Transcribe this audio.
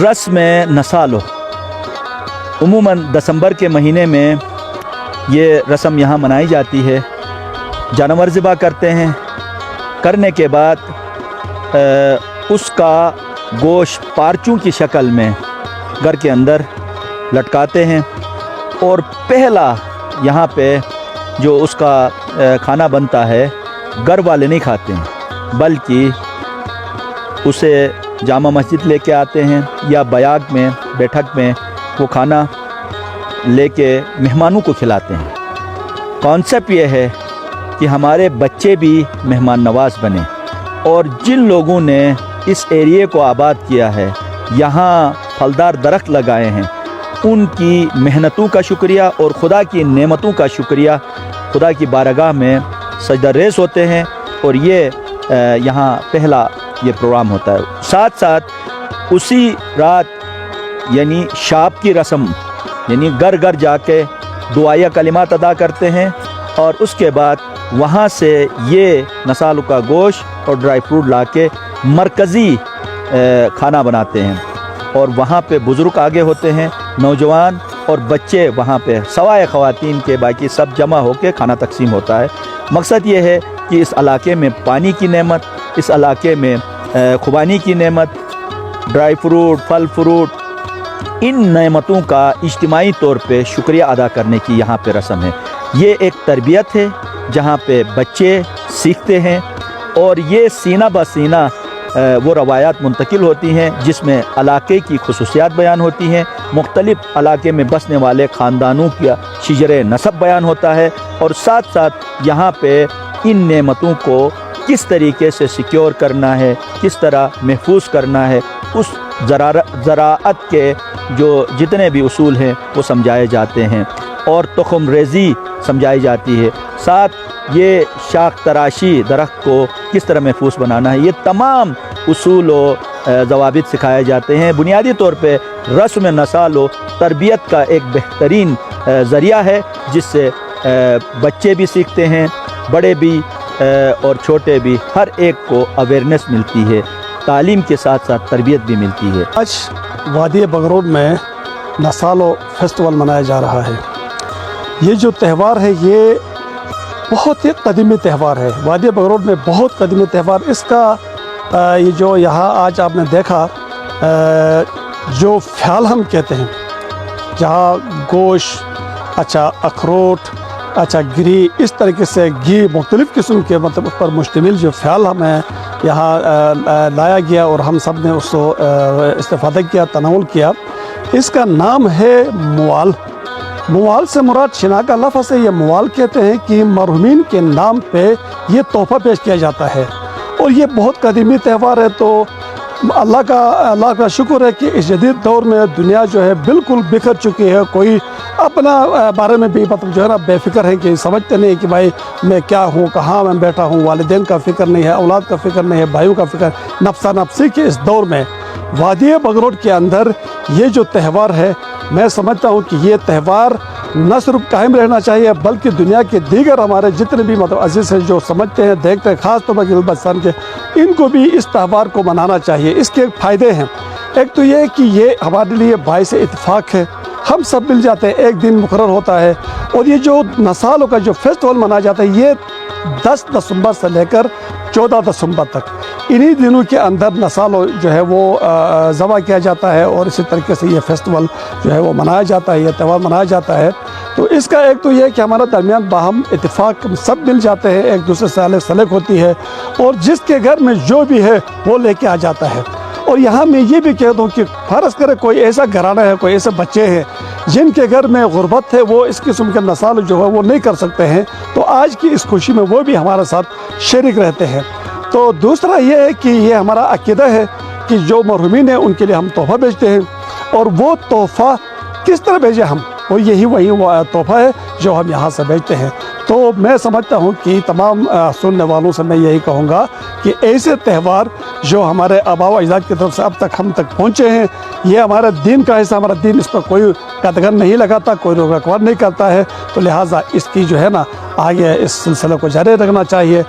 رسم نسالو عموماً دسمبر کے مہینے میں یہ رسم یہاں منائی جاتی ہے۔ جانور ذبح کرتے ہیں، کرنے کے بعد اس کا گوشت پارچوں کی شکل میں گھر کے اندر لٹکاتے ہیں، اور پہلا یہاں پہ جو اس کا کھانا بنتا ہے گھر والے نہیں کھاتے ہیں، بلکہ اسے جامع مسجد لے کے آتے ہیں یا بیاگ میں بیٹھک میں وہ کھانا لے کے مہمانوں کو کھلاتے ہیں۔ کانسیپٹ یہ ہے کہ ہمارے بچے بھی مہمان نواز بنیں، اور جن لوگوں نے اس ایریے کو آباد کیا ہے، یہاں پھلدار درخت لگائے ہیں، ان کی محنتوں کا شکریہ اور خدا کی نعمتوں کا شکریہ خدا کی بارگاہ میں سجدہ ریز ہوتے ہیں، اور یہ یہاں پہلا یہ پروگرام ہوتا ہے۔ ساتھ ساتھ اسی رات یعنی شاب کی رسم، یعنی گھر گھر جا کے دعائیہ کلمات ادا کرتے ہیں، اور اس کے بعد وہاں سے یہ نسالوں کا گوشت اور ڈرائی فروٹ لا کے مرکزی کھانا بناتے ہیں، اور وہاں پہ بزرگ آگے ہوتے ہیں، نوجوان اور بچے وہاں پہ سوائے خواتین کے باقی سب جمع ہو کے کھانا تقسیم ہوتا ہے۔ مقصد یہ ہے کہ اس علاقے میں پانی کی نعمت، اس علاقے میں خوبانی کی نعمت، ڈرائی فروٹ، پھل فروٹ، ان نعمتوں کا اجتماعی طور پہ شکریہ ادا کرنے کی یہاں پہ رسم ہے۔ یہ ایک تربیت ہے جہاں پہ بچے سیکھتے ہیں، اور یہ سینہ بہ سینہ وہ روایات منتقل ہوتی ہیں جس میں علاقے کی خصوصیات بیان ہوتی ہیں، مختلف علاقے میں بسنے والے خاندانوں کا شجر نسب بیان ہوتا ہے، اور ساتھ ساتھ یہاں پہ ان نعمتوں کو کس طریقے سے سیکیور کرنا ہے، کس طرح محفوظ کرنا ہے، اس زراعت کے جو جتنے بھی اصول ہیں وہ سمجھائے جاتے ہیں، اور تخم ریزی سمجھائی جاتی ہے۔ ساتھ یہ شاخ تراشی درخت کو کس طرح محفوظ بنانا ہے، یہ تمام اصول و ضوابط سکھائے جاتے ہیں۔ بنیادی طور پہ رسم نسال و تربیت کا ایک بہترین ذریعہ ہے، جس سے بچے بھی سیکھتے ہیں، بڑے بھی اور چھوٹے بھی، ہر ایک کو اویئرنیس ملتی ہے، تعلیم کے ساتھ ساتھ تربیت بھی ملتی ہے۔ آج وادی بگرود میں نسالو فیسٹیول منایا جا رہا ہے۔ یہ جو تہوار ہے یہ بہت ہی قدیمی تہوار ہے، وادی بگرود میں بہت قدیمی تہوار۔ اس کا یہ جو یہاں آج آپ نے دیکھا جو فیال ہم کہتے ہیں، جہاں گوشت، اخروٹ، گری، اس طریقے سے گھی مختلف قسم کے مطلب اس پر مشتمل جو فیال ہمیں یہاں لایا گیا، اور ہم سب نے اس کو استفادہ کیا، تناول کیا۔ اس کا نام ہے موال۔ موال سے مراد شنا کا لفظ ہے۔ یہ موال کہتے ہیں کہ مرحومین کے نام پہ یہ تحفہ پیش کیا جاتا ہے، اور یہ بہت قدیمی تہوار ہے۔ تو اللہ کا شکر ہے کہ اس جدید دور میں دنیا جو ہے بالکل بکھر چکی ہے، کوئی اپنا بارے میں بھی مطلب جو ہے نا بے فکر ہے، کہ سمجھتے نہیں کہ بھائی میں کیا ہوں، کہاں میں بیٹھا ہوں، والدین کا فکر نہیں ہے، اولاد کا فکر نہیں ہے، بھائیوں کا فکر، نفسا نفسی کے اس دور میں وادی بگرود کے اندر یہ جو تہوار ہے، میں سمجھتا ہوں کہ یہ تہوار نہ صرف قائم رہنا چاہیے، بلکہ دنیا کے دیگر ہمارے جتنے بھی مطلب عزیز ہیں جو سمجھتے ہیں، دیکھتے ہیں، خاص طور پر ہندوستان کے، ان کو بھی اس تہوار کو منانا چاہیے۔ اس کے فائدے ہیں، ایک تو یہ کہ یہ ہمارے لیے باعث اتفاق ہے، ہم سب مل جاتے ہیں، ایک دن مقرر ہوتا ہے، اور یہ جو نسالوں کا جو فیسٹیول منایا جاتا ہے یہ 10 دسمبر سے لے کر 14 دسمبر تک انہی دنوں کے اندر نسالوں جو ہے وہ ذبح کیا جاتا ہے، اور اسی طریقے سے یہ فیسٹیول جو ہے وہ منایا جاتا ہے، یہ تہوار منایا جاتا ہے۔ تو اس کا ایک تو یہ کہ ہمارا درمیان باہم اتفاق، سب مل جاتے ہیں، ایک دوسرے سے الگ سلگ ہوتی ہے، اور جس کے گھر میں جو بھی ہے وہ لے کے آ جاتا ہے۔ اور یہاں میں یہ بھی کہہ دوں کہ فرض کرے کوئی ایسا گھرانہ ہے، کوئی ایسے بچے ہیں جن کے گھر میں غربت ہے، وہ اس قسم کے نسال جو ہے وہ نہیں کر سکتے ہیں، تو آج کی اس خوشی میں وہ بھی ہمارے ساتھ شریک رہتے ہیں۔ تو دوسرا یہ ہے کہ یہ ہمارا عقیدہ ہے کہ جو مرحومین ہیں ان کے لیے ہم تحفہ بھیجتے ہیں، اور وہ تحفہ کس طرح بھیجیں ہم، وہی تحفہ ہے جو ہم یہاں سے بھیجتے ہیں۔ تو میں سمجھتا ہوں کہ تمام سننے والوں سے میں یہی کہوں گا کہ ایسے تہوار جو ہمارے آباء و اجداد کی طرف سے اب تک ہم تک پہنچے ہیں، یہ ہمارے دین کا حصہ، ہمارا دین اس پر کوئی قدغن نہیں لگاتا، کوئی روک رکھواڑ نہیں کرتا ہے، تو لہٰذا اس کی جو ہے نا آگے اس سلسلے کو جاری رکھنا چاہیے۔